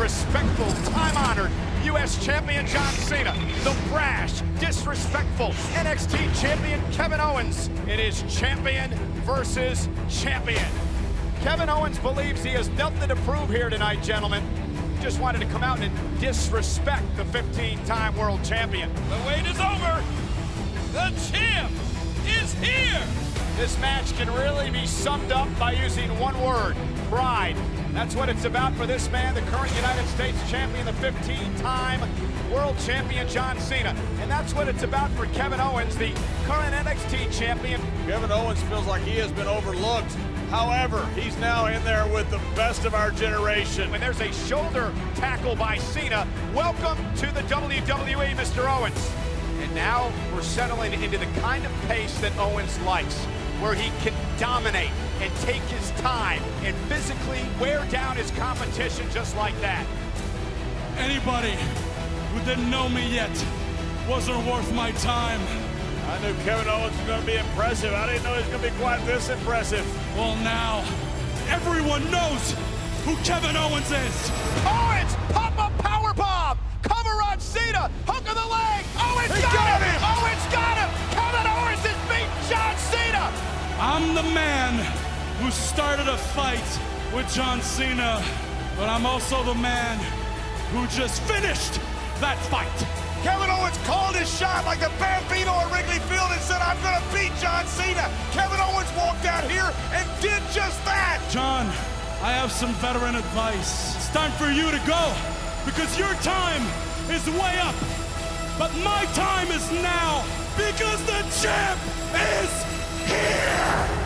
respectful, time-honored U.S. champion John Cena, the brash, disrespectful NXT champion Kevin Owens. It is champion versus champion. Kevin Owens believes he has nothing to prove here tonight, gentlemen. Just wanted to come out and disrespect the 15-time world champion. The wait is over. The champ is here. This match can really be summed up by using one word: pride. That's what it's about for this man, the current United States champion, the 15-time world champion John Cena. And that's what it's about for Kevin Owens, the current NXT champion. Kevin Owens feels like he has been overlooked. However, he's now in there with the best of our generation. When there's a shoulder tackle by Cena, welcome to the WWE, Mr. Owens. And now we're settling into the kind of pace that Owens likes, where he can dominate and take his time and physically wear down his competition just like that. Anybody who didn't know me yet wasn't worth my time. I knew Kevin Owens was going to be impressive. I didn't know he was going to be quite this impressive. Well, now everyone knows who Kevin Owens is. Owens, pop-up powerbomb, cover on Cena, hook of the leg. Owens got him. Owens got him. Kevin Owens has beaten John Cena. I'm the man who started a fight with John Cena, but I'm also the man who just finished that fight. Kevin Owens called his shot like the Bambino at Wrigley Field and said, I'm going to beat John Cena. Kevin Owens walked out here and did just that. John, I have some veteran advice. It's time for you to go, because your time is way up. But my time is now, because the champ is here!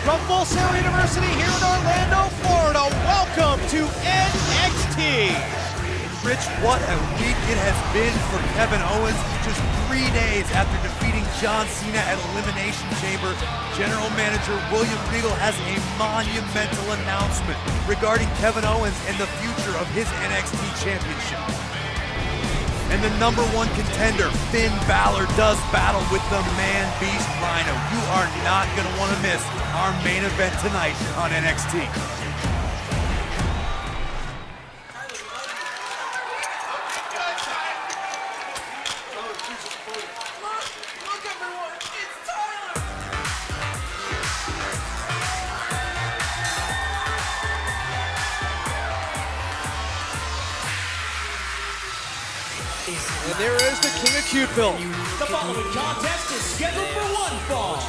From Full Sail University here in Orlando, Florida, welcome to NXT. Rich, what a week it has been for Kevin Owens. Just 3 days after defeating John Cena at Elimination Chamber, General Manager William Regal has a monumental announcement regarding Kevin Owens and the future of his NXT Championship. And the #1 contender, Finn Balor, does battle with the man-beast Rhino. You are not going to want to miss our main event tonight on NXT. And there is the King of Cupid. The following contest is scheduled for one fall.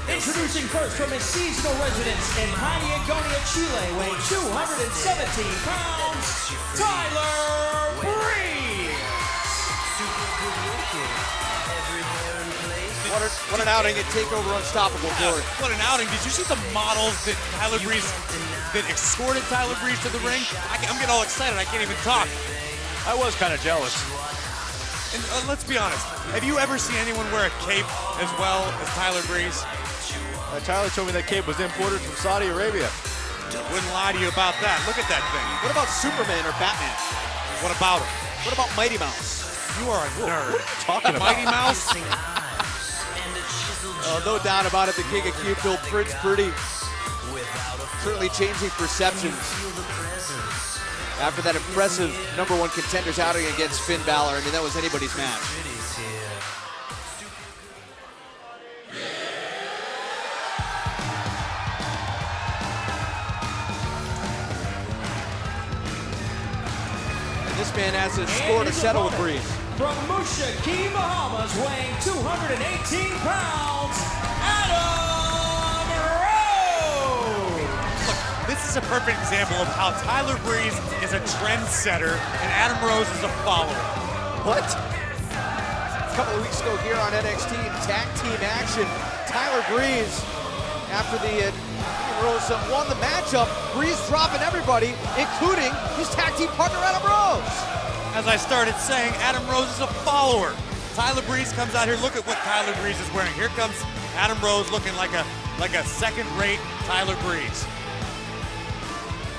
Introducing first from his seasonal residence in Patagonia, Chile, weighing 217 pounds, Tyler Breeze. What an outing at TakeOver Unstoppable, Corey. What an outing. Did you see the models that that escorted Tyler Breeze to the ring? I'm getting all excited. I can't even talk. I was kind of jealous. And let's be honest, have you ever seen anyone wear a cape as well as Tyler Breeze? Tyler told me that cape was imported from Saudi Arabia. Wouldn't lie to you about that. Look at that thing. What about Superman or Batman? What about him? What about Mighty Mouse? You are a nerd. What are you talking about? Mighty Mouse? No doubt about it, the King of Cupid, Prince Pretty, certainly changing perceptions after that impressive #1 contenders outing against Finn Balor. I mean, that was anybody's match. And this man has a score to settle with Breeze. From Musha Key, Bahamas, weighing 218 pounds, Adam Rose. Look, this is a perfect example of how Tyler Breeze is a trendsetter and Adam Rose is a follower. What? A couple of weeks ago here on NXT in tag team action, Tyler Breeze after the Rose won the matchup. Breeze dropping everybody, including his tag team partner Adam Rose. As I started saying, Adam Rose is a follower. Tyler Breeze comes out here. Look at what Tyler Breeze is wearing. Here comes Adam Rose looking like a second-rate Tyler Breeze.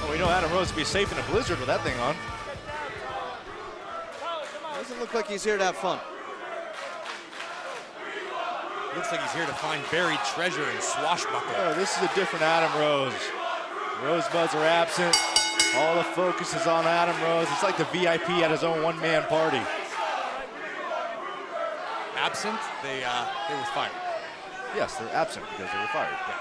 Well, we know Adam Rose would be safe in a blizzard with that thing on. Doesn't look like he's here to have fun. Looks like he's here to find buried treasure and swashbuckle. Oh, this is a different Adam Rose. Rosebuds are absent. All the focus is on Adam Rose. It's like the VIP at his own one-man party. Absent, they were fired. Yes, they're absent because they were fired. Yeah.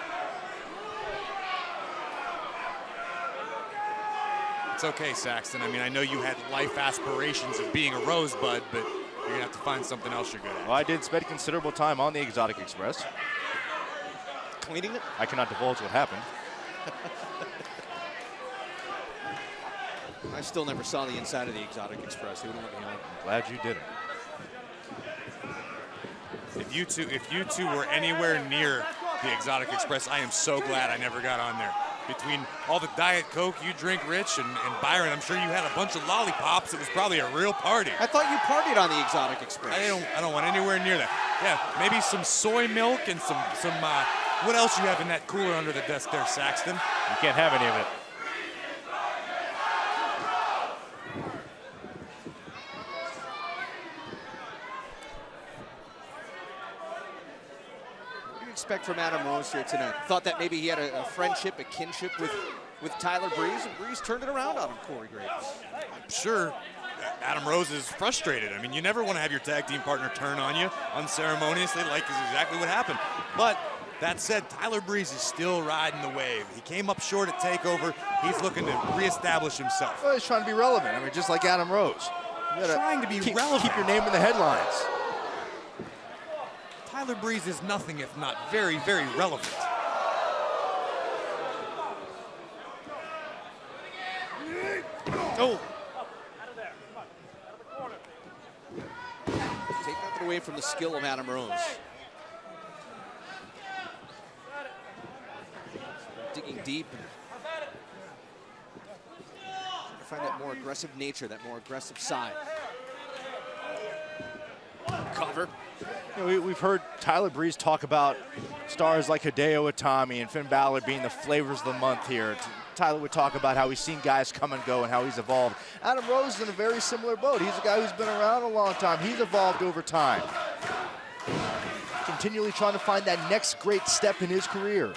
It's okay, Saxton. I mean, I know you had life aspirations of being a Rosebud, but you're gonna have to find something else you're good at. Well, I did spend considerable time on the Exotic Express. Cleaning it? I cannot divulge what happened. I still never saw the inside of the Exotic Express. They wouldn't let me on. I'm glad you didn't. If you two were anywhere near the Exotic Express, I am so glad I never got on there. Between all the Diet Coke you drink, Rich, and Byron, I'm sure you had a bunch of lollipops. It was probably a real party. I thought you partied on the Exotic Express. I don't want anywhere near that. Yeah, maybe some soy milk and some what else you have in that cooler under the desk there, Saxton? You can't have any of it. Expect from Adam Rose here tonight. Thought that maybe he had a friendship, a kinship with Tyler Breeze, and Breeze turned it around on him, Corey Graves. I'm sure Adam Rose is frustrated. I mean, you never want to have your tag team partner turn on you unceremoniously, like is exactly what happened. But that said, Tyler Breeze is still riding the wave. He came up short at TakeOver. He's looking to reestablish himself. Well, he's trying to be relevant. I mean, just like Adam Rose. Trying to be relevant. Keep your name in the headlines. Tyler Breeze is nothing if not very, very relevant. Oh. Take nothing away from the skill of Adam Rose. Digging deep. Trying to find that more aggressive nature, that more aggressive side. Cover. You know, we've heard Tyler Breeze talk about stars like Hideo Itami and Finn Balor being the flavors of the month here. Tyler would talk about how he's seen guys come and go and how he's evolved. Adam Rose is in a very similar boat. He's a guy who's been around a long time. He's evolved over time. Continually trying to find that next great step in his career.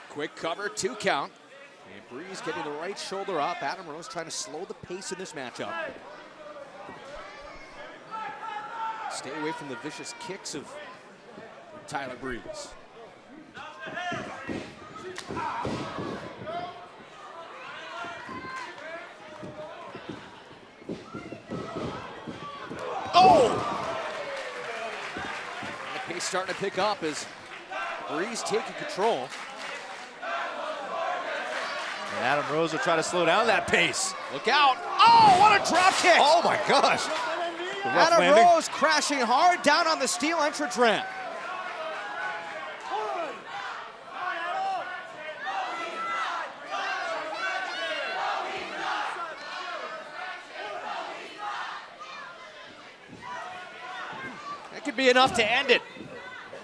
Quick cover, 2 count. And Breeze getting the right shoulder up. Adam Rose trying to slow the pace in this matchup. Stay away from the vicious kicks of Tyler Breeze. Oh! The pace starting to pick up as Breeze taking control. And Adam Rose will try to slow down that pace. Look out. Oh, what a drop kick! Oh my gosh. Adam landing. Rose crashing hard down on the steel entrance ramp. That could be enough to end it.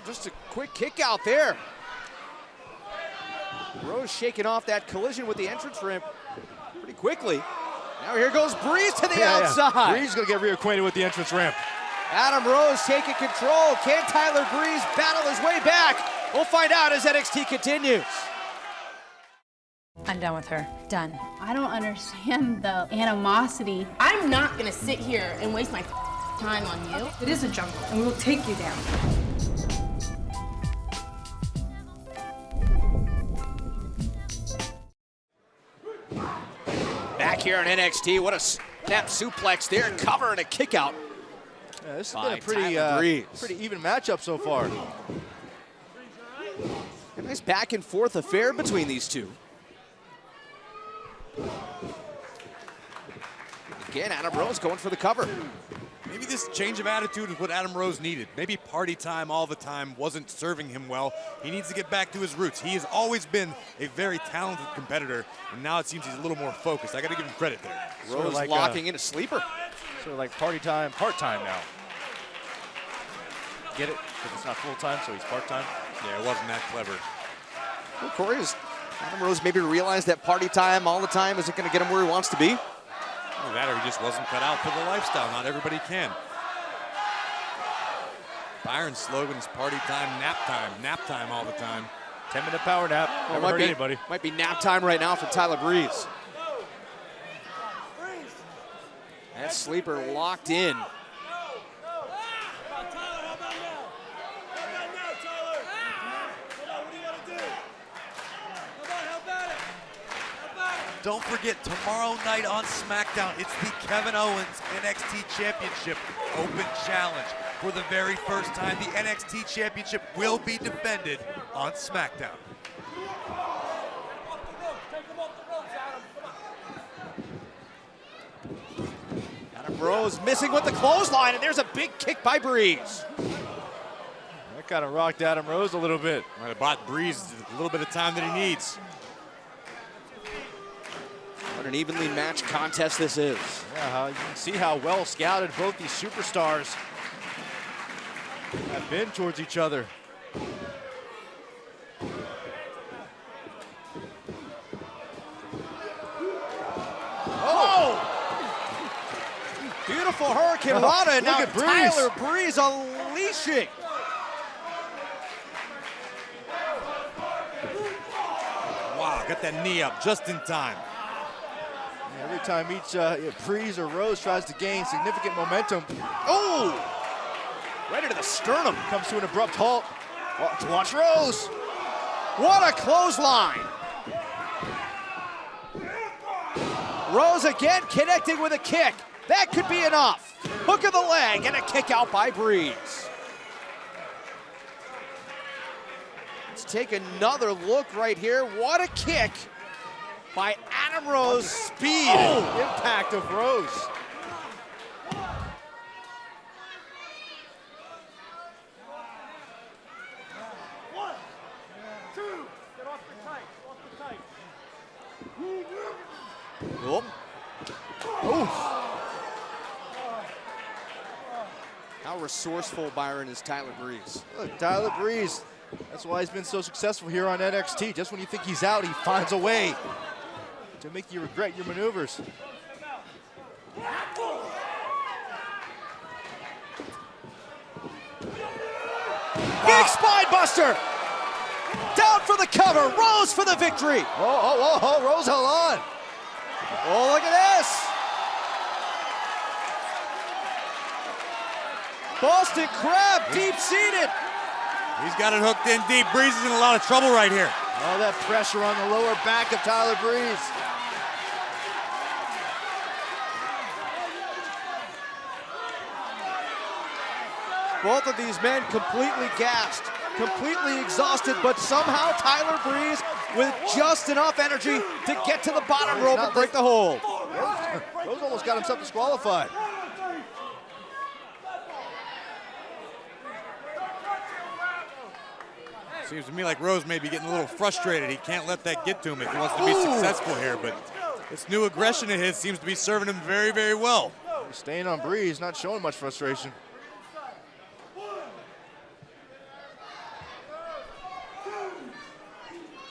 Just a quick kick out there. Rose shaking off that collision with the entrance ramp pretty quickly. Now here goes Breeze to the outside. Yeah. Breeze is going to get reacquainted with the entrance ramp. Adam Rose taking control. Can Tyler Breeze battle his way back? We'll find out as NXT continues. I'm done with her. Done. I don't understand the animosity. I'm not gonna sit here and waste my time on you. It is a jungle, and we will take you down. Back here in NXT, what a snap suplex there, cover and a kick out. Yeah, this has by been a pretty, Tyler Breeze. pretty even matchup so far. A nice back and forth affair between these two. Again, Adam Rose going for the cover. Maybe this change of attitude is what Adam Rose needed. Maybe party time all the time wasn't serving him well. He needs to get back to his roots. He has always been a very talented competitor, and now it seems he's a little more focused. I got to give him credit there. Rose like, locking in a sleeper. Sort of like party time, part-time now. Get it? Because it's not full-time, so he's part-time. Yeah, it wasn't that clever. Well, Corey, has Adam Rose maybe realized that party time all the time isn't going to get him where he wants to be? Either that or he just wasn't cut out for the lifestyle. Not everybody can. Byron's slogan is party time, nap time all the time. 10-minute power nap. Never hurt anybody. Might be nap time right now for Tyler Breeze. That sleeper locked in. Don't forget, tomorrow night on SmackDown, it's the Kevin Owens NXT Championship Open Challenge. For the very first time, the NXT Championship will be defended on SmackDown. Adam Rose missing with the clothesline, and there's a big kick by Breeze. That kind of rocked Adam Rose a little bit. Might have bought Breeze a little bit of time that he needs. What an evenly matched contest this is. Yeah, you can see how well scouted both these superstars have been towards each other. Oh! Beautiful Hurricane Rana, and now Look at Breeze. Tyler Breeze unleashing. Wow, got that knee up just in time. Every time each Breeze or Rose tries to gain significant momentum, Oh! Right into the sternum. comes to an abrupt halt. Watch Rose. What a clothesline. Rose again connecting with a kick. That could be enough. Hook of the leg and a kick out by Breeze. Let's take another look right here. What a kick by Adam Rose. Speed and impact of Rose. Oh. How resourceful, Byron, is Tyler Breeze? Look, Tyler Breeze, that's why he's been so successful here on NXT. Just when you think he's out, he finds a way to make you regret your maneuvers. Big spine buster! Down for the cover, Rose for the victory! Oh, Rose held on. Oh, look at this! Boston Crab, deep-seated. He's got it hooked in deep. Breeze is in a lot of trouble right here. All that pressure on the lower back of Tyler Breeze. Both of these men completely gassed, completely exhausted, but somehow Tyler Breeze with just enough energy to get to the bottom rope and break the hold. Rose almost got himself disqualified. Seems to me like Rose may be getting a little frustrated. He can't let that get to him if he wants to be successful here, but this new aggression of his seems to be serving him very, very well. He's staying on Breeze, not showing much frustration.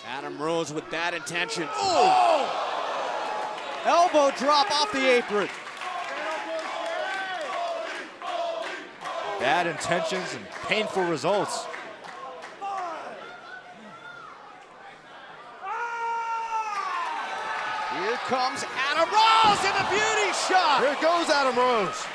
Adam Rose with bad intentions. Oh! Elbow drop off the apron. Bad intentions and painful results. Here comes Adam Rose in a beauty shot. Here goes Adam Rose.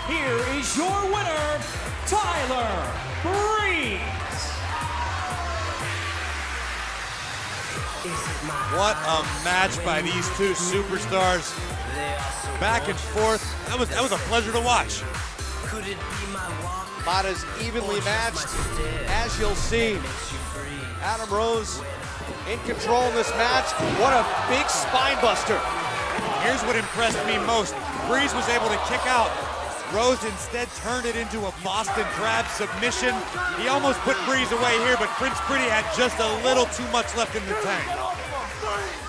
Here is your winner, Tyler Breeze. What a match by these two superstars. Back and forth. That was a pleasure to watch. About as evenly matched as you'll see. Adam Rose in control in this match. What a big spine buster. Here's what impressed me most. Breeze was able to kick out. Rose instead turned it into a Boston Crab submission. He almost put Breeze away here, but Prince Pretty had just a little too much left in the tank.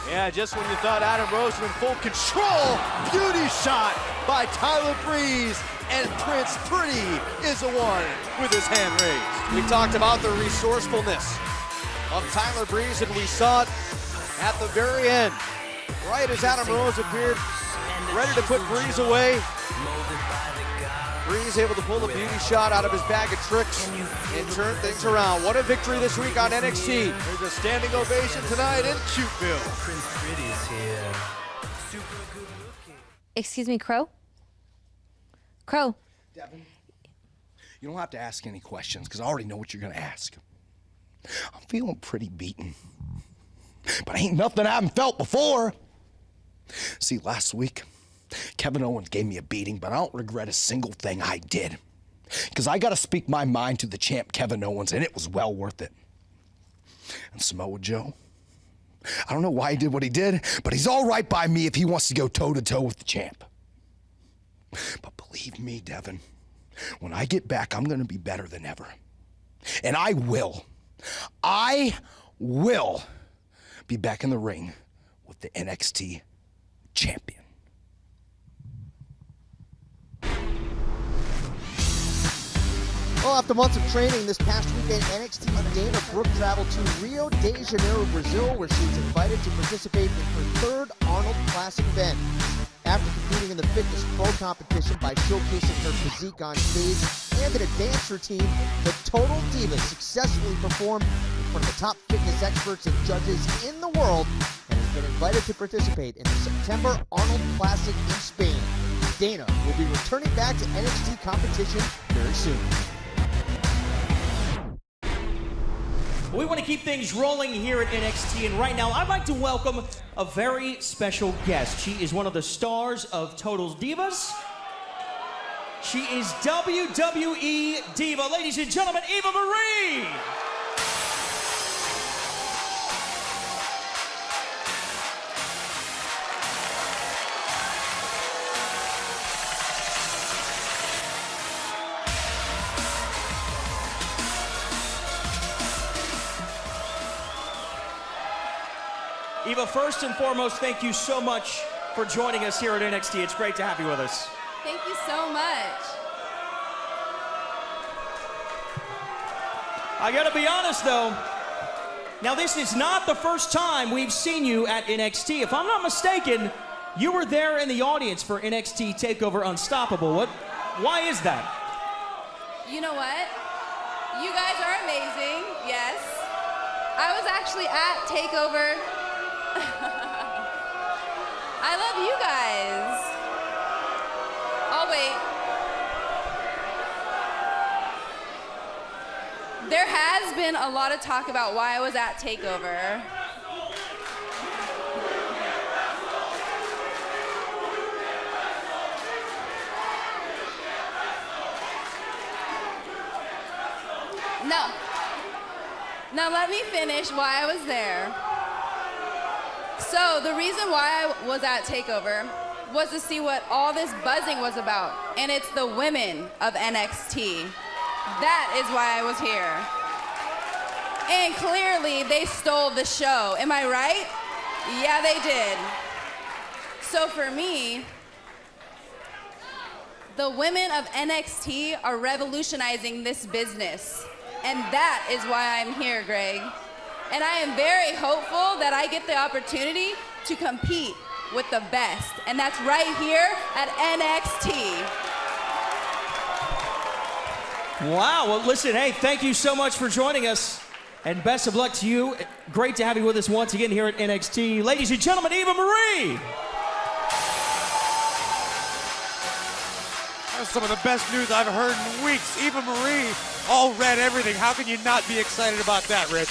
Yeah, just when you thought Adam Rose was in full control, beauty shot by Tyler Breeze, and Prince Pretty is the one with his hand raised. We talked about the resourcefulness of Tyler Breeze, and we saw it at the very end. Right as Adam Rose appeared ready to put Breeze away, Breeze able to pull the beauty shot out of his bag of tricks and turn things around. What a victory this week on NXT. There's a standing ovation tonight in Cuteville. Excuse me, Crow? Crow. Devin, you don't have to ask any questions because I already know what you're going to ask. I'm feeling pretty beaten, but ain't nothing I haven't felt before. See, last week, Kevin Owens gave me a beating, but I don't regret a single thing I did because I got to speak my mind to the champ, Kevin Owens, and it was well worth it. And Samoa Joe, I don't know why he did what he did, but he's all right by me if he wants to go toe-to-toe with the champ. But believe me, Devin, when I get back, I'm going to be better than ever. And I will be back in the ring with the NXT champion. Well, after months of training this past weekend, NXT Dana Brooke traveled to Rio de Janeiro, Brazil, where she was invited to participate in her third Arnold Classic event. After competing in the Fitness Pro competition by showcasing her physique on stage and in a dance routine, the Total Diva successfully performed in front of the top fitness experts and judges in the world and has been invited to participate in the September Arnold Classic in Spain. Dana will be returning back to NXT competition very soon. We want to keep things rolling here at NXT, and right now I'd like to welcome a very special guest. She is one of the stars of Total Divas. She is WWE Diva. Ladies and gentlemen, Eva Marie! Eva, first and foremost, thank you so much for joining us here at NXT. It's great to have you with us. Thank you so much. I gotta be honest though, now this is not the first time we've seen you at NXT. If I'm not mistaken, you were there in the audience for NXT TakeOver Unstoppable. Why is that? You know what? You guys are amazing, yes. I was actually at TakeOver. I love you guys. Oh, wait. There has been a lot of talk about why I was at TakeOver. No. Now let me finish why I was there. So the reason why I was at TakeOver was to see what all this buzzing was about. And it's the women of NXT. That is why I was here. And clearly they stole the show. Am I right? Yeah, they did. So for me, the women of NXT are revolutionizing this business. And that is why I'm here, Greg. And I am very hopeful that I get the opportunity to compete with the best. And that's right here at NXT. Wow, well listen, hey, thank you so much for joining us. And best of luck to you. Great to have you with us once again here at NXT. Ladies and gentlemen, Eva Marie. That's some of the best news I've heard in weeks. Eva Marie all read everything. How can you not be excited about that, Rich?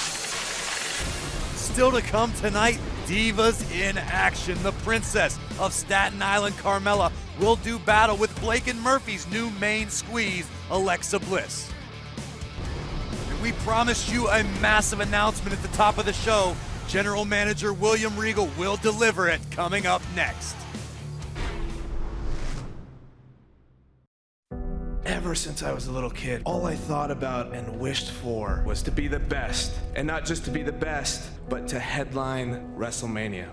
Still to come tonight, Divas in action. The Princess of Staten Island, Carmella, will do battle with Blake and Murphy's new main squeeze, Alexa Bliss. And we promised you a massive announcement at the top of the show. General Manager William Regal will deliver it coming up next. Ever since I was a little kid, all I thought about and wished for was to be the best. And not just to be the best, but to headline WrestleMania.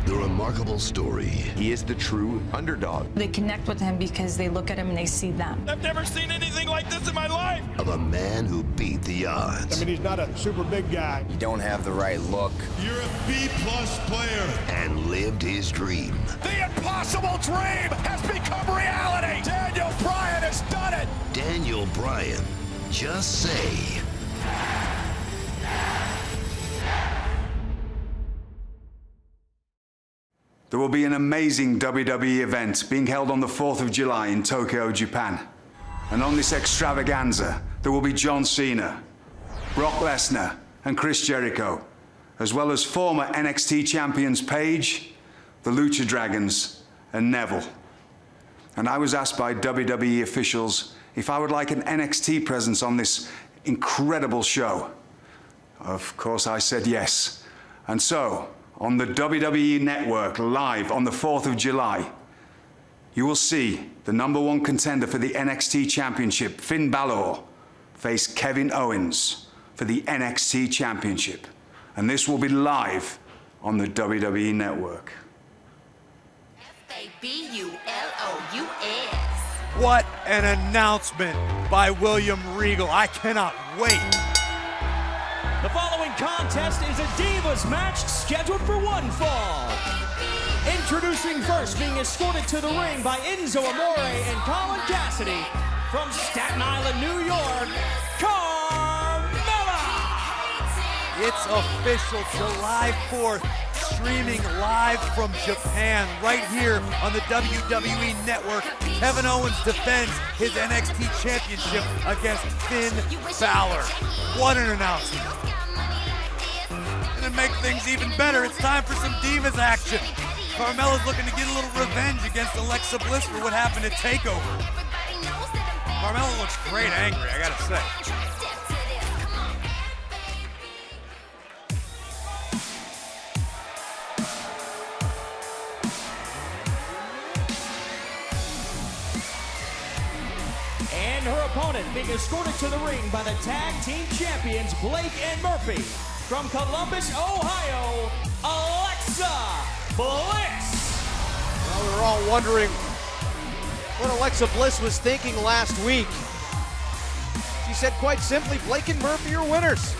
The remarkable story. He is the true underdog. They connect with him because they look at him and they see them. I've never seen anything like this in my life. Of a man who beat the odds. I mean, he's not a super big guy. You don't have the right look. You're a B-plus player. And lived his dream. The impossible dream has become reality. Daniel Bryan has done it. Daniel Bryan, just say. There will be an amazing WWE event being held on the 4th of July in Tokyo, Japan. And on this extravaganza, there will be John Cena, Brock Lesnar, and Chris Jericho, as well as former NXT champions Paige, the Lucha Dragons, and Neville. And I was asked by WWE officials if I would like an NXT presence on this incredible show. Of course, I said yes. And so, on the WWE Network, live on the 4th of July, you will see the #1 contender for the NXT Championship, Finn Balor, face Kevin Owens for the NXT Championship. And this will be live on the WWE Network. F-A-B-U-L-O-U-S. What an announcement by William Regal. I cannot wait. The following contest is a Divas match scheduled for one fall. Introducing first, being escorted to the ring by Enzo Amore and Colin Cassidy from Staten Island, New York, Carmella! It's official, July 4th, streaming live from Japan, right here on the WWE Network. Kevin Owens defends his NXT Championship against Finn Balor. What an announcement. And to make things even better, it's time for some Divas action. Carmella's looking to get a little revenge against Alexa Bliss for what happened at TakeOver. Carmella looks great angry, I gotta say. And her opponent being escorted to the ring by the tag team champions Blake and Murphy. From Columbus, Ohio, Alexa Bliss. Well, we were all wondering what Alexa Bliss was thinking last week. She said quite simply, Blake and Murphy are winners.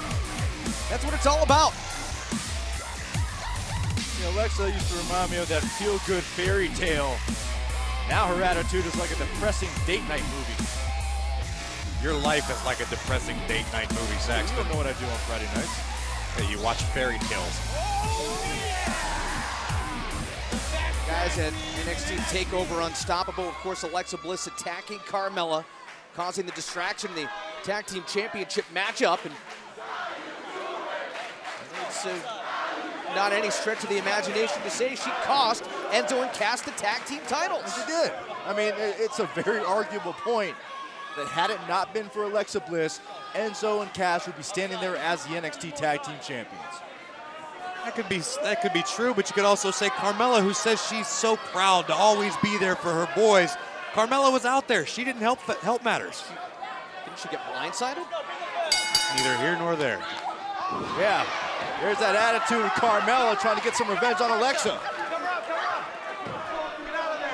That's what it's all about. You know, Alexa used to remind me of that feel-good fairy tale. Now her attitude is like a depressing date night movie. Your life is like a depressing date night movie, Saxton. You don't know what I do on Friday nights. Hey, you watch fairy tales. Guys at NXT TakeOver Unstoppable, of course, Alexa Bliss attacking Carmella, causing the distraction in the Tag Team Championship matchup. And it's not any stretch of the imagination to say she cost Enzo and Cass the tag team titles. She did. I mean, it's a very arguable point that had it not been for Alexa Bliss, Enzo and Cass would be standing there as the NXT Tag Team Champions. That could be true, but you could also say Carmella, who says she's so proud to always be there for her boys. Carmella was out there. She didn't help matters. Didn't she get blindsided? Neither here nor there. Yeah, there's that attitude of Carmella trying to get some revenge on Alexa.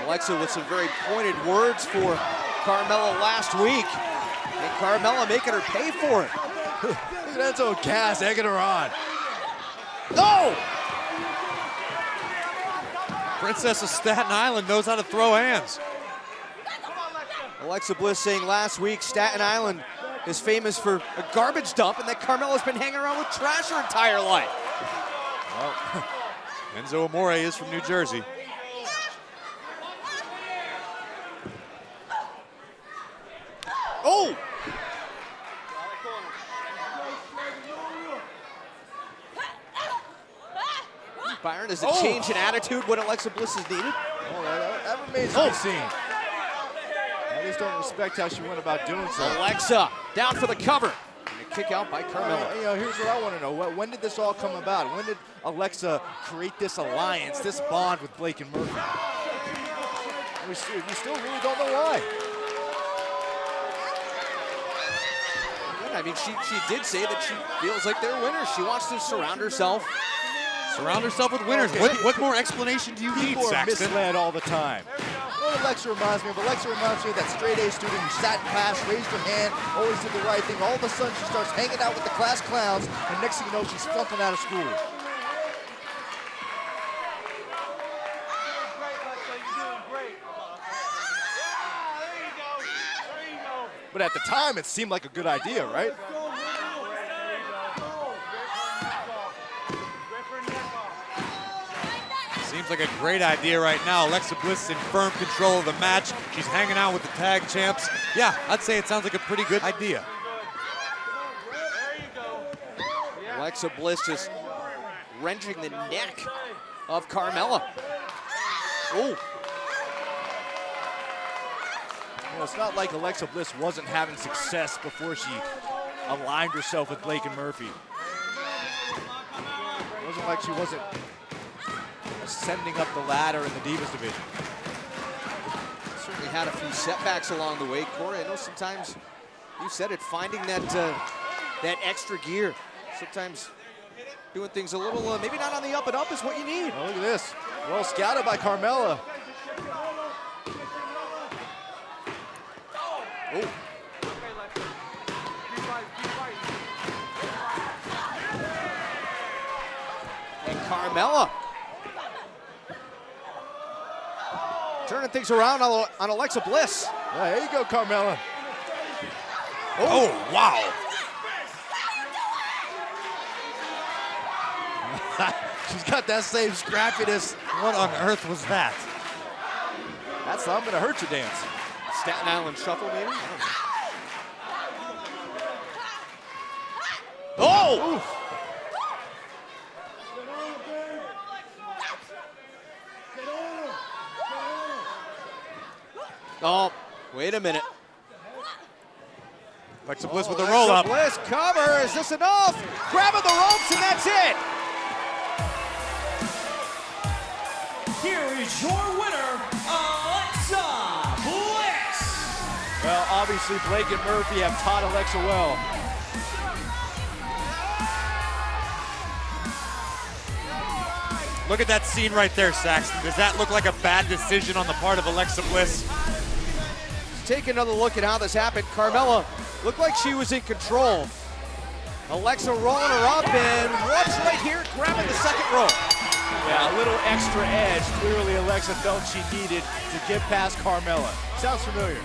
Alexa with some very pointed words for Carmella last week. And Carmella making her pay for it. Look at Enzo and Cass egging her on. No! Princess of Staten Island knows how to throw hands. Alexa Bliss saying last week Staten Island is famous for a garbage dump and that Carmella's been hanging around with trash her entire life. Well, Enzo Amore is from New Jersey. Oh! Byron, does it change in attitude when Alexa Bliss is needed? Oh, that remains to be seen. I just don't respect how she went about doing so. Alexa down for the cover. A kick out by Carmella. You know, here's what I want to know. When did this all come about? When did Alexa create this alliance, this bond with Blake and Murphy? We still really don't know why. I mean, she did say that she feels like they're winners. She wants to surround herself with winners. Okay. What more explanation do you need, People are Saxton? misled all the time. What Alexa reminds me of? Alexa reminds me of that straight-A student who sat in class, raised her hand, always did the right thing. All of a sudden, she starts hanging out with the class clowns, and next thing you know, she's flunking out of school. But at the time, it seemed like a good idea, right? Seems like a great idea right now. Alexa Bliss in firm control of the match. She's hanging out with the tag champs. Yeah, I'd say it sounds like a pretty good idea. Alexa Bliss just wrenching the neck of Carmella. Oh. You know, it's not like Alexa Bliss wasn't having success before she aligned herself with Blake and Murphy. It wasn't like she wasn't ascending up the ladder in the Divas division. Certainly had a few setbacks along the way. Corey, I know sometimes you said it, finding that that extra gear. Sometimes doing things a little, maybe not on the up and up is what you need. Oh, look at this. Well scouted by Carmella. Oh. And Carmella turning things around on Alexa Bliss. Yeah, there you go, Carmella. Oh, wow. She's got that same scrappiness. What on earth was that? That's the I'm gonna hurt you dance. Staten Island Shuffle, maybe? I don't know. Oh! Oof. Oh, wait a minute. Alexa Bliss with a roll-up. Bliss cover, is this enough? Grabbing the ropes and that's it. Here is your winner, Alexa Bliss. Well, obviously Blake and Murphy have taught Alexa well. Look at that scene right there, Saxton. Does that look like a bad decision on the part of Alexa Bliss? Take another look at how this happened. Carmella looked like she was in control. Alexa rolling her up and what's right here, grabbing the second rope. Yeah, a little extra edge. Clearly Alexa felt she needed to get past Carmella. Sounds familiar.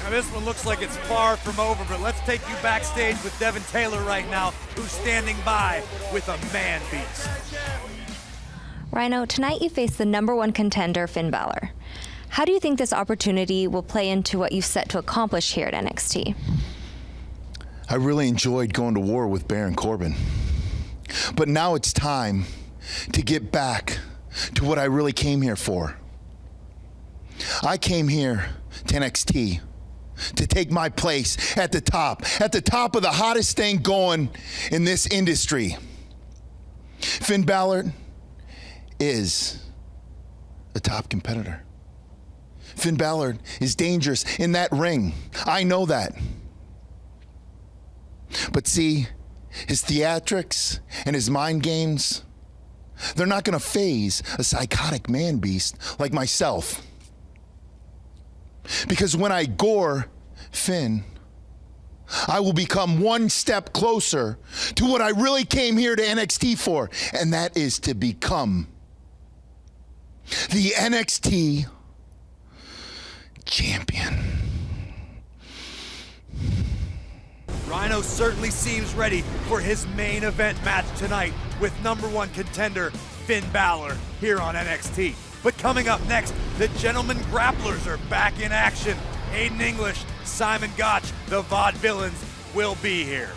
Now this one looks like it's far from over, but let's take you backstage with Devin Taylor right now, who's standing by with a man beast. Rhino, tonight you face the #1 contender, Finn Balor. How do you think this opportunity will play into what you've set to accomplish here at NXT? I really enjoyed going to war with Baron Corbin. But now it's time to get back to what I really came here for. I came here to NXT to take my place at the top of the hottest thing going in this industry. Finn Balor is a top competitor. Finn Balor is dangerous in that ring. I know that. But see, his theatrics and his mind games, they're not gonna faze a psychotic man beast like myself. Because when I gore Finn, I will become one step closer to what I really came here to NXT for, and that is to become the NXT champion. Rhino certainly seems ready for his main event match tonight with #1 contender Finn Balor here on NXT. But coming up next, the Gentlemen Grapplers are back in action. Aiden English, Simon Gotch, the Vaudevillains will be here.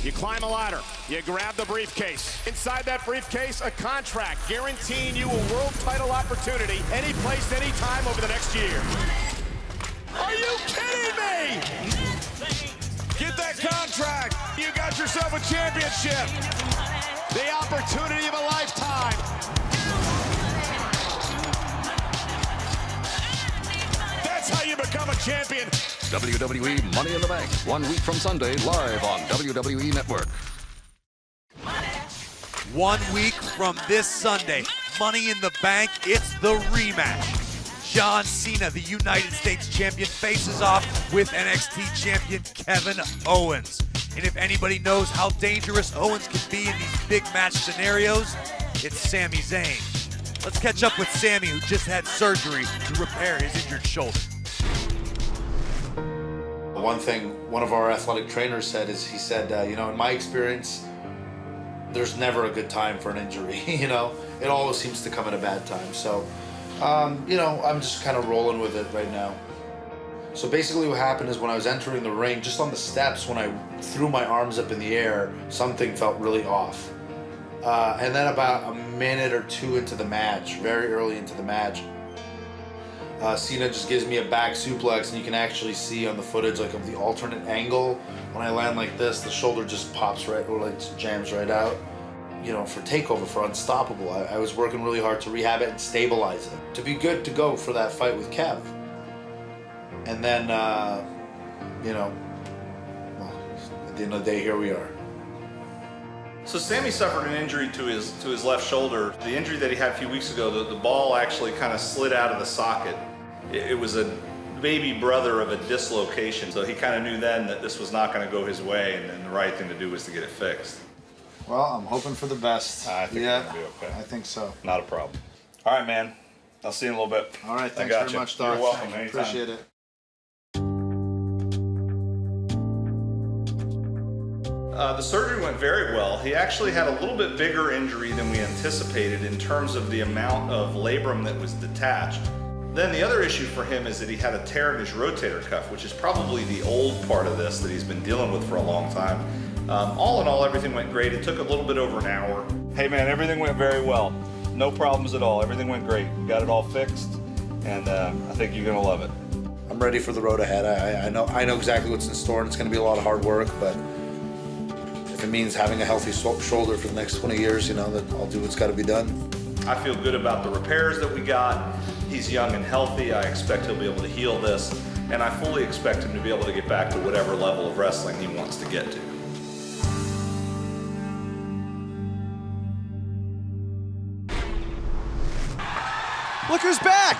You climb a ladder, you grab the briefcase. Inside that briefcase, a contract guaranteeing you a world title opportunity any place, anytime over the next year. Are you kidding me? Get that contract. You got yourself a championship. The opportunity of a lifetime. That's how you become a champion. WWE Money in the Bank, 1 week from Sunday, live on WWE Network. 1 week from this Sunday, Money in the Bank, it's the rematch. John Cena, the United States champion, faces off with NXT champion Kevin Owens. And if anybody knows how dangerous Owens can be in these big match scenarios, it's Sami Zayn. Let's catch up with Sami, who just had surgery to repair his injured shoulder. One thing one of our athletic trainers said is, he said, you know, in my experience, there's never a good time for an injury. You know, it always seems to come at a bad time. So, you know, I'm just kind of rolling with it right now. So basically what happened is, when I was entering the ring, just on the steps, when I threw my arms up in the air, something felt really off. And then about a minute or two into the match, very early into the match, Cena just gives me a back suplex, and you can actually see on the footage, like, of the alternate angle. When I land like this, the shoulder just pops right, or like jams right out. You know, for TakeOver, for Unstoppable, I was working really hard to rehab it and stabilize it, to be good to go for that fight with Kev. And then, you know, well, at the end of the day, here we are. So Sami suffered an injury to his left shoulder. The injury that he had a few weeks ago, the ball actually kind of slid out of the socket. It was a baby brother of a dislocation, so he kind of knew then that this was not going to go his way, and the right thing to do was to get it fixed. Well, I'm hoping for the best. I think yeah, it'll be okay. I think so. Not a problem. All right, man. I'll see you in a little bit. All right, I thanks got very you. much, Doc. You're welcome. Anytime. Appreciate it. The surgery went very well. He actually had a little bit bigger injury than we anticipated in terms of the amount of labrum that was detached. Then the other issue for him is that he had a tear in his rotator cuff, which is probably the old part of this that he's been dealing with for a long time. All in all, everything went great. It took a little bit over an hour. Hey man, everything went very well. No problems at all. Everything went great. We got it all fixed, and I think you're gonna love it. I'm ready for the road ahead. I know exactly what's in store, and it's going to be a lot of hard work, but if it means having a healthy shoulder for the next 20 years, you know, then I'll do what's got to be done. I feel good about the repairs that we got. He's young and healthy. I expect he'll be able to heal this, and I fully expect him to be able to get back to whatever level of wrestling he wants to get to. Look who's back!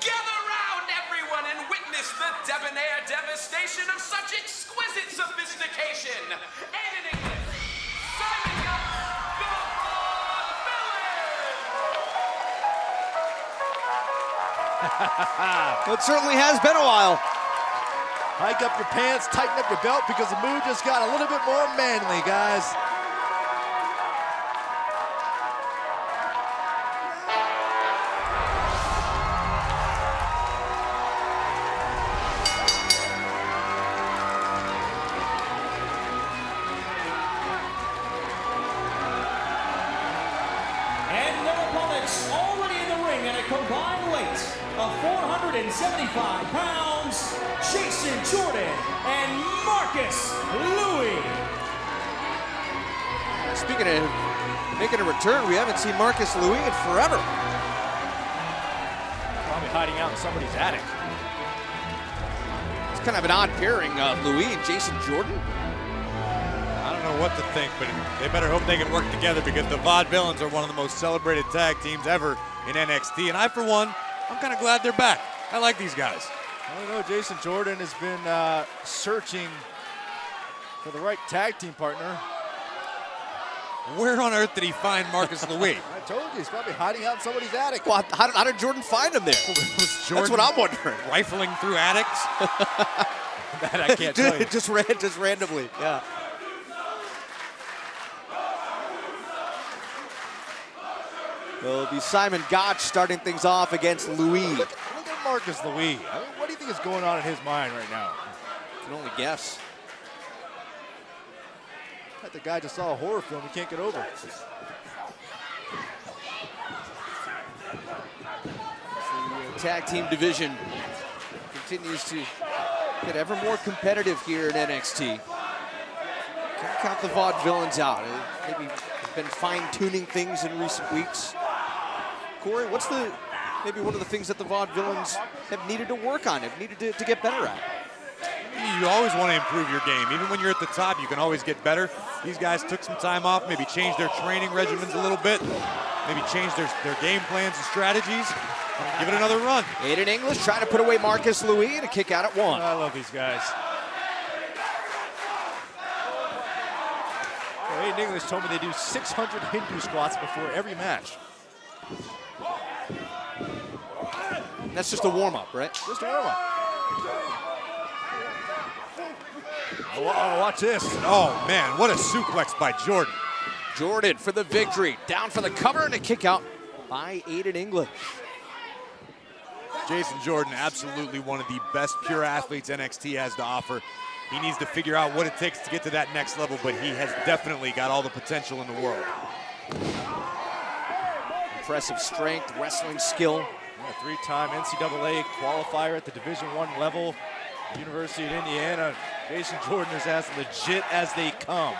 Gather round, everyone, and witness the debonair devastation of such exquisite sophistication. And in English, signing up the Well, it certainly has been a while. Hike up your pants, tighten up your belt, because the mood just got a little bit more manly, guys. And their opponents already in the ring at a combined weight of 475 pounds, Jason Jordan and Marcus Louis. Speaking of making a return, we haven't seen Marcus Louis in forever. Probably hiding out in somebody's attic. It's kind of an odd pairing, Louis and Jason Jordan. I don't know what to think, but they better hope they can work together, because the Vaudevillains are one of the most celebrated tag teams ever in NXT. And I, for one, I'm kind of glad they're back. I like these guys. I don't know, Jason Jordan has been searching for the right tag team partner. Where on earth did he find Marcus Louis? I told you, he's probably hiding out in somebody's attic. Well, how did Jordan find him there? That's what I'm wondering. Rifling through attics? That I can't tell you. Just randomly, yeah. It'll be Simon Gotch starting things off against Louis. Marcus Louis? What do you think is going on in his mind right now? I can only guess. Like the guy just saw a horror film he can't get over. The tag team division continues to get ever more competitive here in NXT. Can't count the Vaudevillains out. Maybe been fine-tuning things in recent weeks. Corey, what's maybe one of the things that the Vaudevillains have needed to work on, have needed to get better at? You always want to improve your game. Even when you're at the top, you can always get better. These guys took some time off, maybe changed their training regimens a little bit, maybe changed their game plans and strategies. Give it another run. Aiden English trying to put away Marcus Louis and a kick out at 1. I love these guys. Well, Aiden English told me they do 600 Hindu squats before every match. That's just a warm-up, right? Just a warm-up. Oh, watch this. Oh, man, what a suplex by Jordan. Jordan for the victory. Down for the cover and a kick out by Aiden English. Jason Jordan, absolutely one of the best pure athletes NXT has to offer. He needs to figure out what it takes to get to that next level, but he has definitely got all the potential in the world. Impressive strength, wrestling skill. Yeah, 3-time NCAA qualifier at the Division I level. University of Indiana. Jason Jordan is as legit as they come.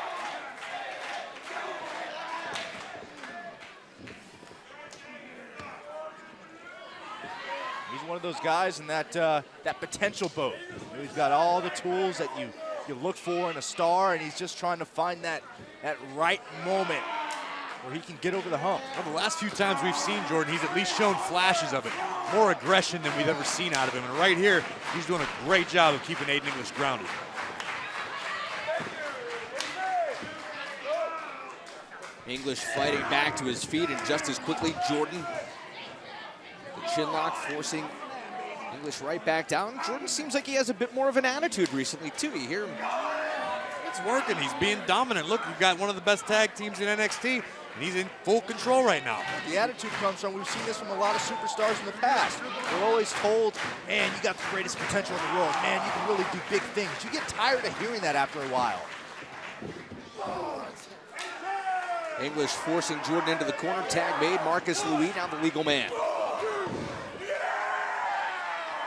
He's one of those guys in that that potential boat. He's got all the tools that you look for in a star, and he's just trying to find that right moment where he can get over the hump. Well, the last few times we've seen Jordan, he's at least shown flashes of it. More aggression than we've ever seen out of him. And right here, he's doing a great job of keeping Aiden English grounded. English fighting back to his feet, and just as quickly, Jordan, the chin lock forcing English right back down. Jordan seems like he has a bit more of an attitude recently, too. You hear him. It's working. He's being dominant. Look, you've got one of the best tag teams in NXT, and he's in full control right now. The attitude comes from, we've seen this from a lot of superstars in the past. They're always told, man, you got the greatest potential in the world. Man, you can really do big things. You get tired of hearing that after a while. English forcing Jordan into the corner. Tag made. Marcus Louis now the legal man.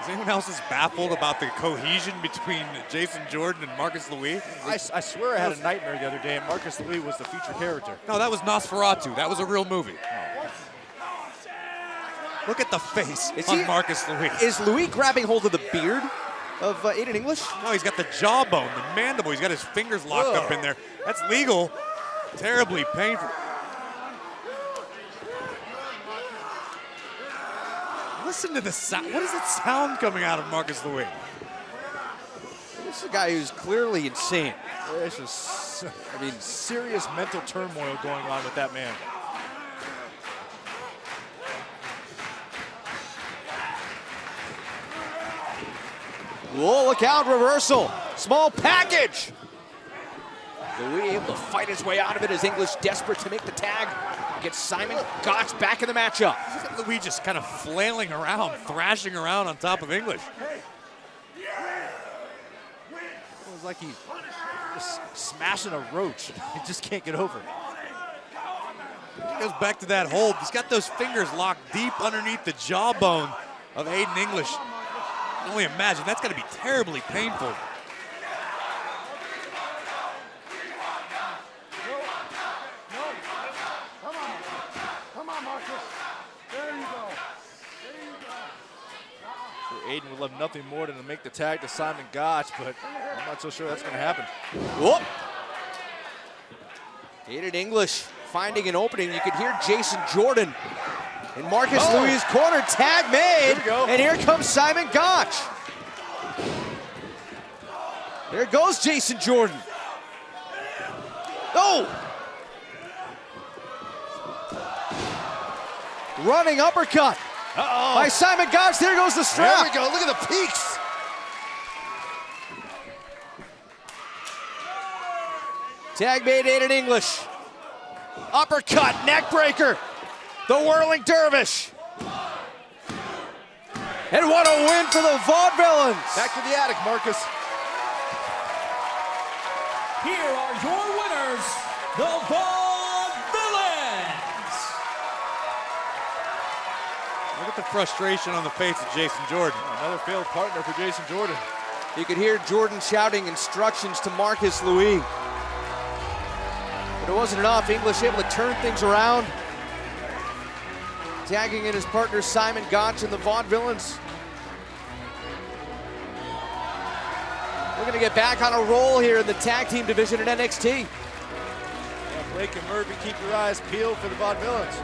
Is anyone else as baffled about the cohesion between Jason Jordan and Marcus Louis? I swear I had a nightmare the other day, and Marcus Louis was the featured character. No, that was Nosferatu. That was a real movie. Look at the face on Marcus Louis. Is Louis grabbing hold of the beard of Aiden English? No, he's got the jawbone, the mandible. He's got his fingers locked up in there. That's legal. Terribly painful. Listen to the sound. What is that sound coming out of Marcus Louis? This is a guy who's clearly insane. There's serious mental turmoil going on with that man. Whoa, look out, reversal. Small package. Louis able to fight his way out of it as English desperate to make the tag. Gets Simon Gotch back in the matchup. Louis just kind of flailing around, thrashing around on top of English. It was like he's just smashing a roach. He just can't get over it. He goes back to that hold. He's got those fingers locked deep underneath the jawbone of Aiden English. I can only imagine. That's got to be terribly painful. Aiden would love nothing more than to make the tag to Simon Gotch, but I'm not so sure that's going to happen. Whoop. Aiden English finding an opening. You could hear Jason Jordan in Marcus Louis' corner. Tag made. Here we go. And here comes Simon Gotch. There goes Jason Jordan. Oh! Running uppercut. By Simon Gotch. There goes the strap. There we go. Look at the peaks. Tag made Aiden English. Uppercut, neck breaker. The whirling dervish. And what a win for the Vaudevillains! Back to the attic, Marcus. Here are your winners, the Vaudevillains! Look at the frustration on the face of Jason Jordan. Another failed partner for Jason Jordan. You could hear Jordan shouting instructions to Marcus Louis. But it wasn't enough. English able to turn things around. Tagging in his partner Simon Gotch and the Vaudevillains. We're gonna get back on a roll here in the tag team division at NXT. Yeah, Blake and Murphy, keep your eyes peeled for the Vaudevillains.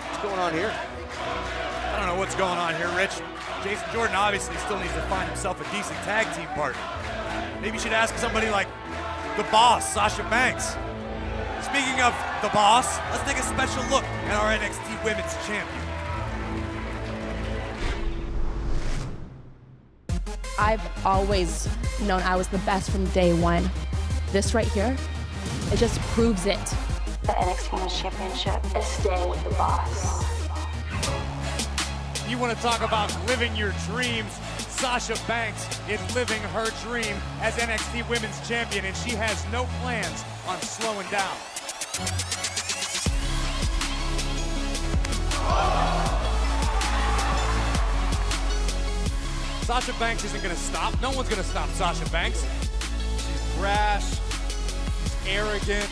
What's going on here? I don't know what's going on here, Rich. Jason Jordan obviously still needs to find himself a decent tag team partner. Maybe you should ask somebody like the Boss, Sasha Banks. Speaking of the Boss, let's take a special look at our NXT Women's Champion. I've always known I was the best from day one. This right here, it just proves it. The NXT Women's Championship is staying with the Boss. You want to talk about living your dreams? Sasha Banks is living her dream as NXT Women's Champion, and she has no plans on slowing down. Sasha Banks isn't going to stop. No one's going to stop Sasha Banks. She's brash, she's arrogant,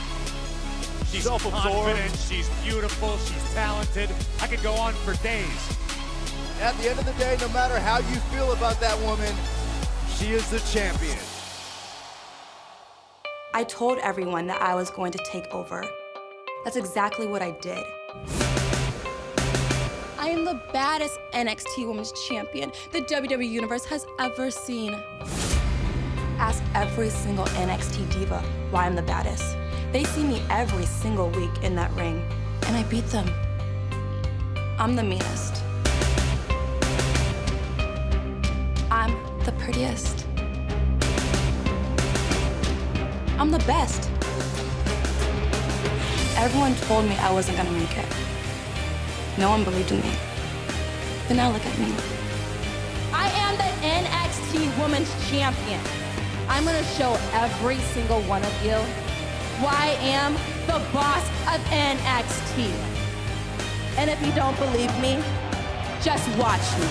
she's confident, she's beautiful, she's talented. I could go on for days. At the end of the day, no matter how you feel about that woman, she is the champion. I told everyone that I was going to take over. That's exactly what I did. I am the baddest NXT Women's Champion the WWE Universe has ever seen. Ask every single NXT diva why I'm the baddest. They see me every single week in that ring, and I beat them. I'm the meanest. I'm the prettiest. I'm the best. Everyone told me I wasn't gonna make it. No one believed in me. But now look at me. I am the NXT Women's Champion. I'm gonna show every single one of you why I am the boss of NXT. And if you don't believe me, just watch me.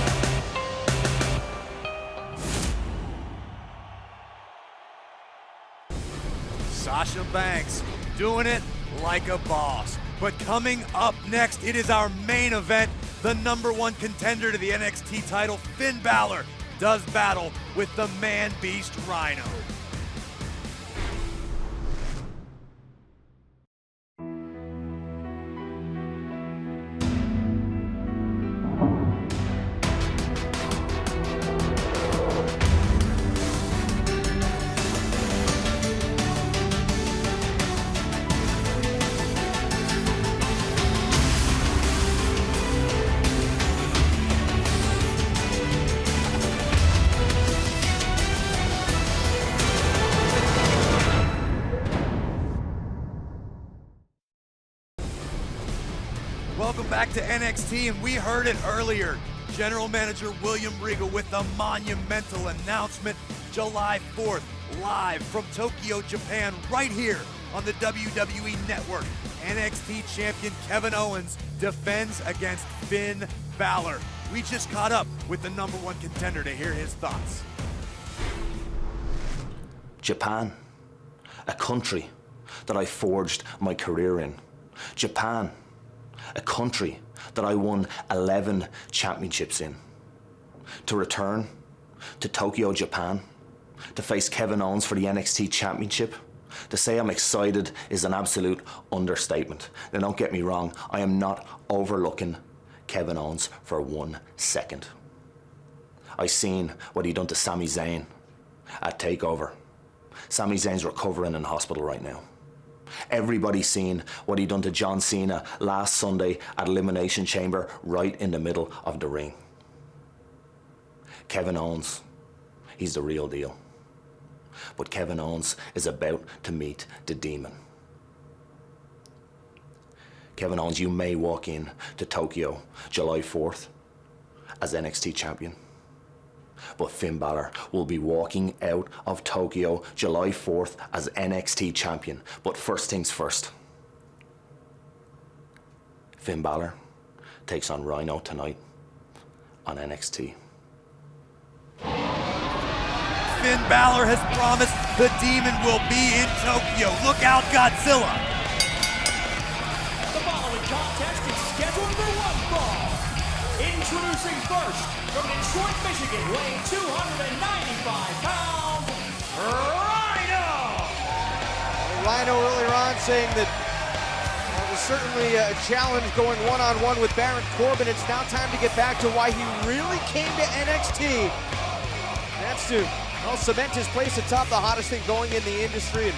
Sasha Banks doing it like a boss. But coming up next, it is our main event. The #1 contender to the NXT title, Finn Balor, does battle with the man-beast Rhino. Welcome back to NXT, and we heard it earlier. General Manager William Regal with the monumental announcement, July 4th, live from Tokyo, Japan, right here on the WWE Network. NXT champion Kevin Owens defends against Finn Balor. We just caught up with the #1 contender to hear his thoughts. Japan, a country that I forged my career in. Japan, a country that I won 11 championships in. To return to Tokyo, Japan, to face Kevin Owens for the NXT championship, to say I'm excited is an absolute understatement. Now don't get me wrong, I am not overlooking Kevin Owens for 1 second. I seen what he done to Sami Zayn at TakeOver. Sami Zayn's recovering in hospital right now. Everybody's seen what he done to John Cena last Sunday at Elimination Chamber, right in the middle of the ring. Kevin Owens, he's the real deal. But Kevin Owens is about to meet the demon. Kevin Owens, you may walk in to Tokyo July 4th as NXT champion. But Finn Balor will be walking out of Tokyo July 4th as NXT champion. But first things first. Finn Balor takes on Rhino tonight on NXT. Finn Balor has promised the Demon will be in Tokyo. Look out, Godzilla! The following contest is scheduled for one fall. Introducing first, from Detroit, Michigan, weighing 295 pounds, Rhino! Rhino earlier on saying that it was certainly a challenge going one-on-one with Baron Corbin. It's now time to get back to why he really came to NXT. That's to cement his place atop the hottest thing going in the industry. And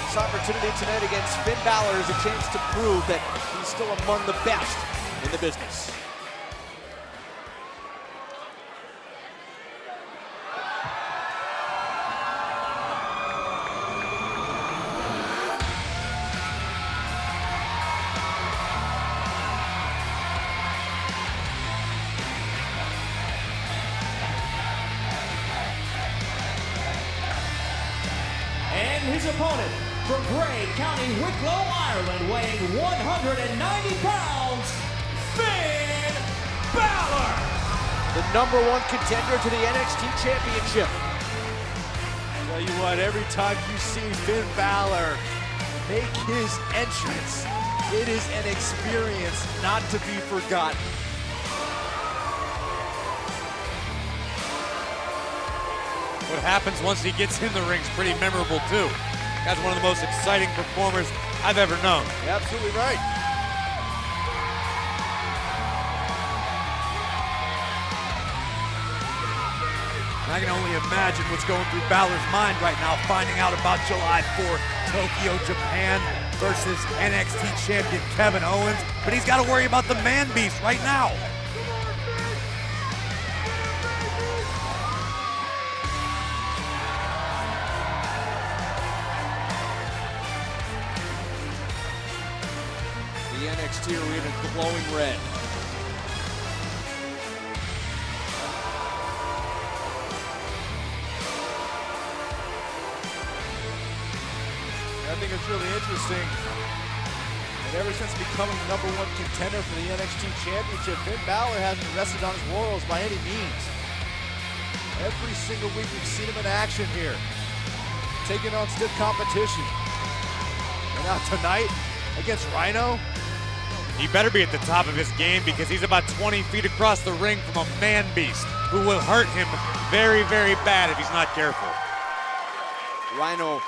this opportunity tonight against Finn Balor is a chance to prove that he's still among the best in the business. And his opponent, from Bray, County Wicklow, Ireland, weighing 190 pounds, Finn Balor! The #1 contender to the NXT Championship. Tell you what, every time you see Finn Balor make his entrance, it is an experience not to be forgotten. What happens once he gets in the ring is pretty memorable too. Guy's one of the most exciting performers I've ever known. You're absolutely right. I can only imagine what's going through Balor's mind right now, finding out about July 4th, Tokyo, Japan versus NXT champion Kevin Owens. But he's got to worry about the man beast right now. The NXT arena glowing red. I think it's really interesting. And ever since becoming the #1 contender for the NXT Championship, Finn Balor hasn't rested on his laurels by any means. Every single week we've seen him in action here, taking on stiff competition. And now tonight, against Rhino, He better be at the top of his game because he's about 20 feet across the ring from a man beast who will hurt him very, very bad if he's not careful. Rhino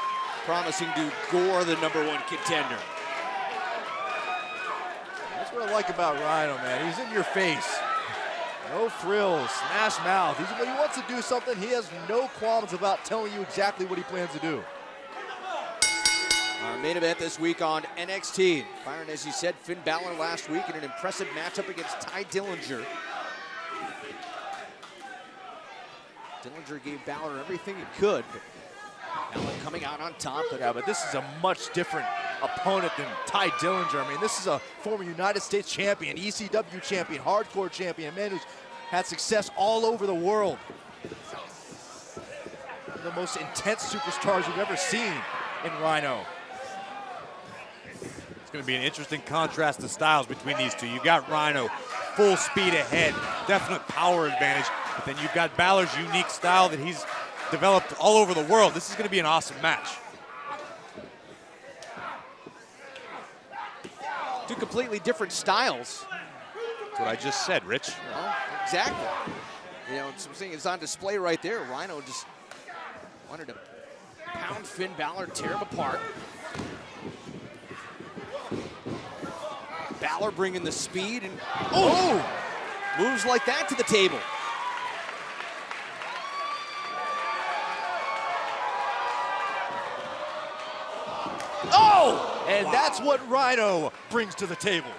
promising to gore the #1 contender. that's what I like about Rhino, man. He's in your face. No frills, smash mouth. When he wants to do something, he has no qualms about telling you exactly what he plans to do. Our main event this week on NXT. Byron, as you said, Finn Balor last week in an impressive matchup against Ty Dillinger. Dillinger gave Balor everything he could, but Balor coming out on top. Yeah, but this is a much different opponent than Ty Dillinger. I mean, this is a former United States champion, ECW champion, hardcore champion, a man who's had success all over the world. One of the most intense superstars you've ever seen in Rhino. It's going to be an interesting contrast of styles between these two. You've got Rhino full speed ahead, definite power advantage, but then you've got Balor's unique style that he's developed all over the world. This is going to be an awesome match. Two completely different styles. That's what I just said, Rich. Well, exactly. You know, something is on display right there. Rhino just wanted to pound Finn Balor, tear him apart. Balor bringing the speed and moves like that to the table. And that's what Rhino brings to the table.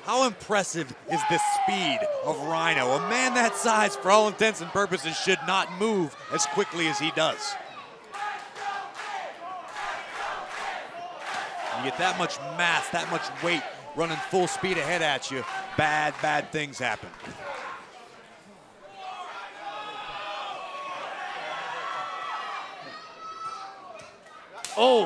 How impressive is the speed of Rhino? A man that size, for all intents and purposes, should not move as quickly as he does. You get that much mass, that much weight running full speed ahead at you, bad things happen. Oh!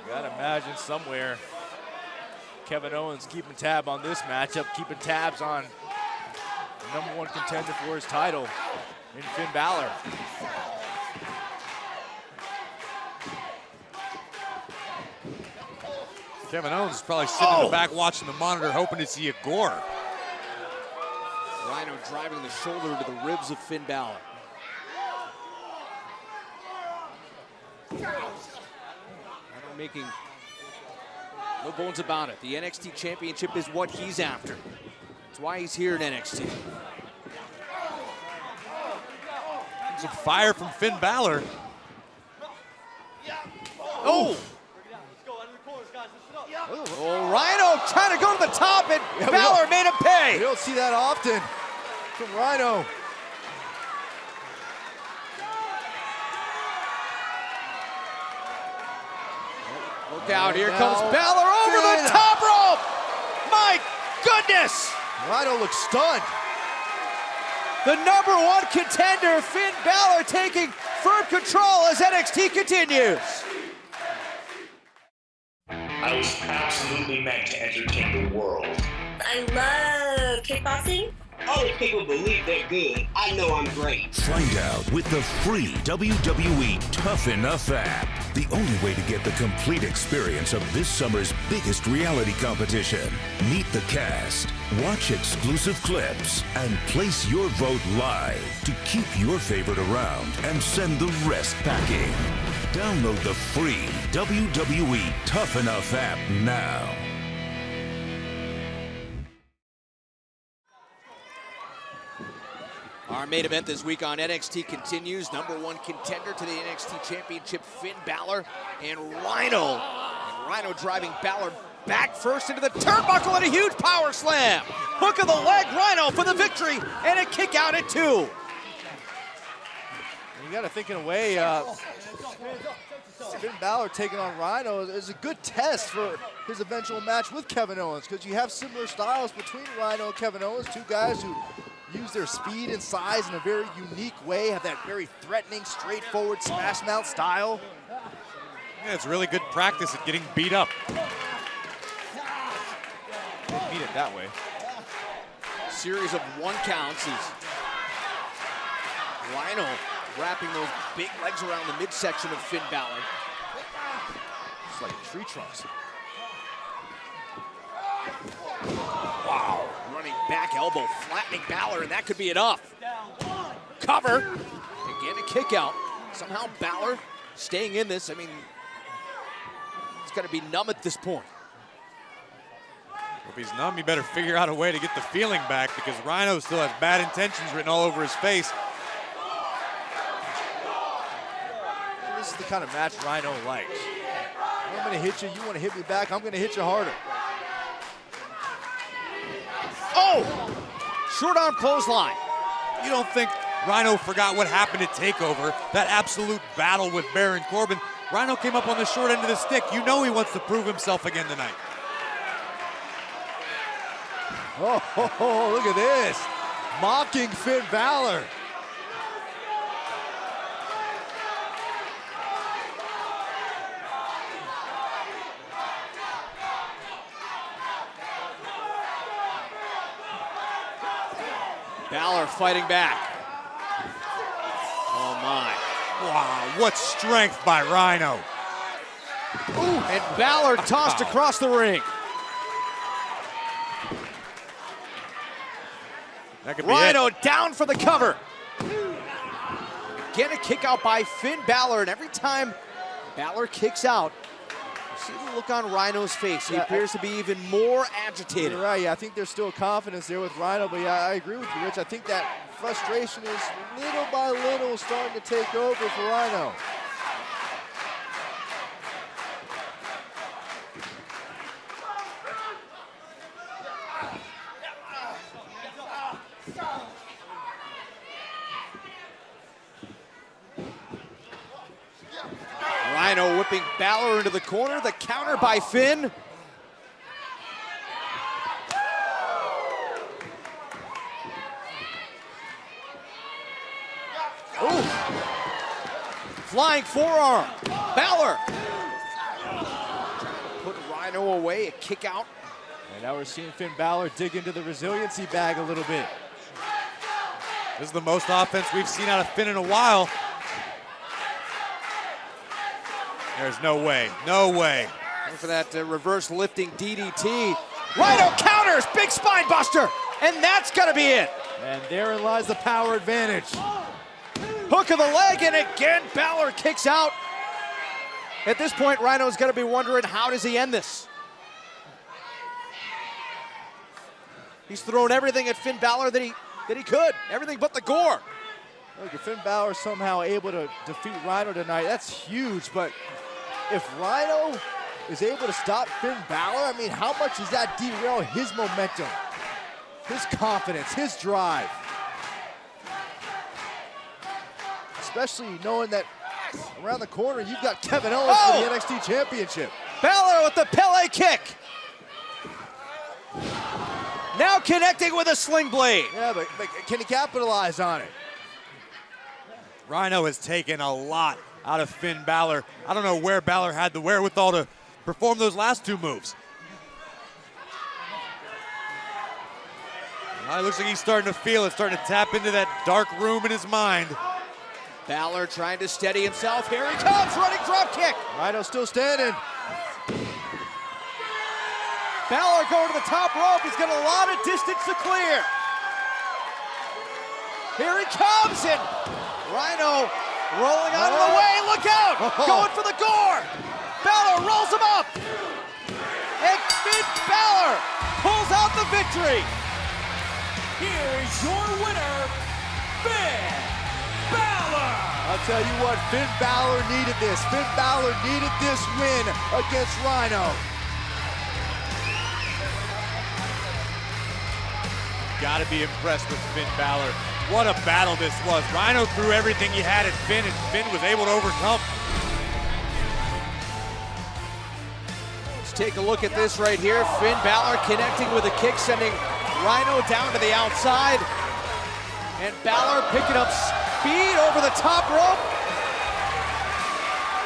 Gotta imagine somewhere Kevin Owens keeping tab on this matchup, keeping tabs on the #1 contender for his title in Finn Balor. Kevin Owens is probably sitting in the back watching the monitor, hoping to see a gore. Rhino driving the shoulder to the ribs of Finn Balor. Rhino making no bones about it. The NXT Championship is what he's after. That's why he's here in NXT. Some fire from Finn Balor. Oh! Oh, Rhino trying to go to the top, and Balor made him pay. You don't see that often from Rhino. Look out, here comes Balor over the top rope. My goodness. Rhino looks stunned. The #1 contender, Finn Balor, taking firm control as NXT continues. I was absolutely meant to entertain the world. I love kickboxing. Only people believe they're good. I know I'm great. Find out with the free WWE Tough Enough app. The only way to get the complete experience of this summer's biggest reality competition. Meet the cast, watch exclusive clips, and place your vote live to keep your favorite around and send the rest packing. Download the free WWE Tough Enough app now. Our main event this week on NXT continues. #1 contender to the NXT Championship, Finn Balor, and Rhino. And Rhino driving Balor back first into the turnbuckle and a huge power slam. Hook of the leg, Rhino for the victory, and a kick out at 2. You got to think in a way, Finn Balor taking on Rhino is a good test for his eventual match with Kevin Owens, because you have similar styles between Rhino and Kevin Owens, two guys who use their speed and size in a very unique way, have that very threatening, straightforward smash mouth style. Yeah, it's really good practice at getting beat up. Don't beat it that way. Series of 1 counts as Rhino wrapping those big legs around the midsection of Finn Balor. It's like tree trunks. Wow, running back elbow, flattening Balor, and that could be enough. Cover, again a kick out. Somehow Balor staying in this. I mean, it's got to be numb at this point. If he's numb, he better figure out a way to get the feeling back, because Rhino still has bad intentions written all over his face. This is the kind of match Rhino likes. I'm going to hit you, you want to hit me back, I'm going to hit you harder. Oh! Short arm clothesline. You don't think Rhino forgot what happened at TakeOver, that absolute battle with Baron Corbin? Rhino came up on the short end of the stick. You know he wants to prove himself again tonight. Oh, look at this. Mocking Finn Balor. Balor fighting back. Oh my. Wow, what strength by Rhino. Ooh, and Balor tossed across the ring. That could be Rhino it. down for the cover. Again, a kick out by Finn Balor, and every time Balor kicks out, you see the look on Rhino's face. He appears to be even more agitated. You're right, yeah, I think there's still confidence there with Rhino, but yeah, I agree with you, Rich. I think that frustration is little by little starting to take over for Rhino. Rhino whipping Balor into the corner, the counter by Finn. Flying forearm. Balor. Put Rhino away, a kick out. And now we're seeing Finn Balor dig into the resiliency bag a little bit. This is the most offense we've seen out of Finn in a while. There's no way, no way. And for that reverse lifting DDT. Rhino counters, big spine buster, and that's gonna be it. And therein lies the power advantage. Hook of the leg, and again, Balor kicks out. At this point, Rhino's gonna be wondering, how does he end this? He's thrown everything at Finn Balor that he could, everything but the gore. Look, if Finn Balor somehow able to defeat Rhino tonight, that's huge, but if Rhino is able to stop Finn Balor, I mean, how much does that derail his momentum, his confidence, his drive? Especially knowing that around the corner, you've got Kevin Owens for the NXT Championship. Balor with the Pele kick. Now connecting with a sling blade. Yeah, but can he capitalize on it? Rhino has taken a lot out of Finn Balor. I don't know where Balor had the wherewithal to perform those last two moves. It looks like he's starting to feel it, starting to tap into that dark room in his mind. Balor trying to steady himself. Here he comes, running drop kick. Rhino still standing. Balor going to the top rope. He's got a lot of distance to clear. Here he comes, and Rhino rolling out of the way. Look out! Going for the gore. Balor rolls him up. And Finn Balor pulls out the victory. Here is your winner, Finn Balor. I'll tell you what, Finn Balor needed this. Finn Balor needed this win against Rhino. Got to be impressed with Finn Balor. What a battle this was. Rhino threw everything he had at Finn, and Finn was able to overcome. Let's take a look at this right here. Finn Balor connecting with a kick, sending Rhino down to the outside. And Balor picking up speed over the top rope.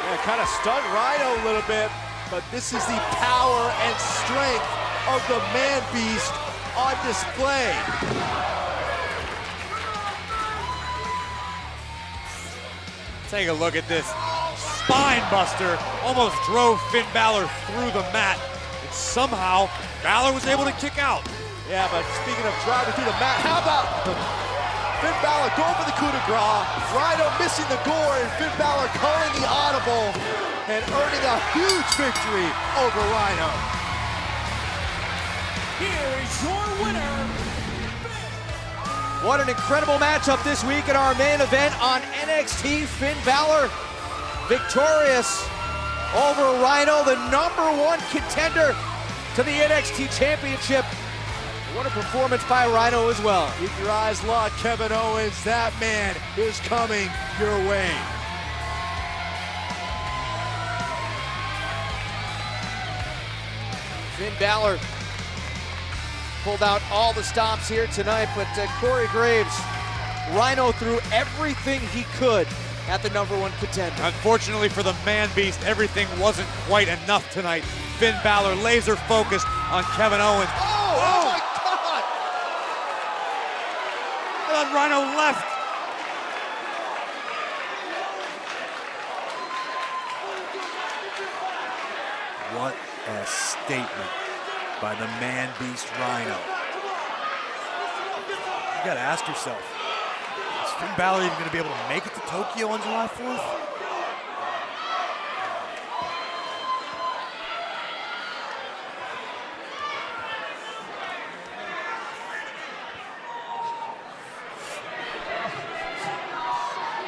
Yeah, kind of stunned Rhino a little bit, but this is the power and strength of the man beast on display. Take a look at this. Spine buster almost drove Finn Balor through the mat. And somehow, Balor was able to kick out. Yeah, but speaking of driving through the mat, how about Finn Balor going for the coup de grace, Rhino missing the gore, and Finn Balor calling the audible and earning a huge victory over Rhino. Here is your winner. What an incredible matchup this week in our main event on NXT. Finn Balor victorious over Rhino, the #1 contender to the NXT Championship. What a performance by Rhino as well. Keep your eyes locked, Kevin Owens. That man is coming your way. Finn Balor pulled out all the stops here tonight, but Corey Graves, Rhino threw everything he could at the #1 contender. Unfortunately for the man beast, everything wasn't quite enough tonight. Finn Balor laser focused on Kevin Owens. Oh my God! And Rhino left. What a statement by the man beast Rhino. You gotta ask yourself, is Finn Balor even gonna be able to make it to Tokyo on July 4th?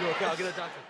Okay, I'll get a doctor.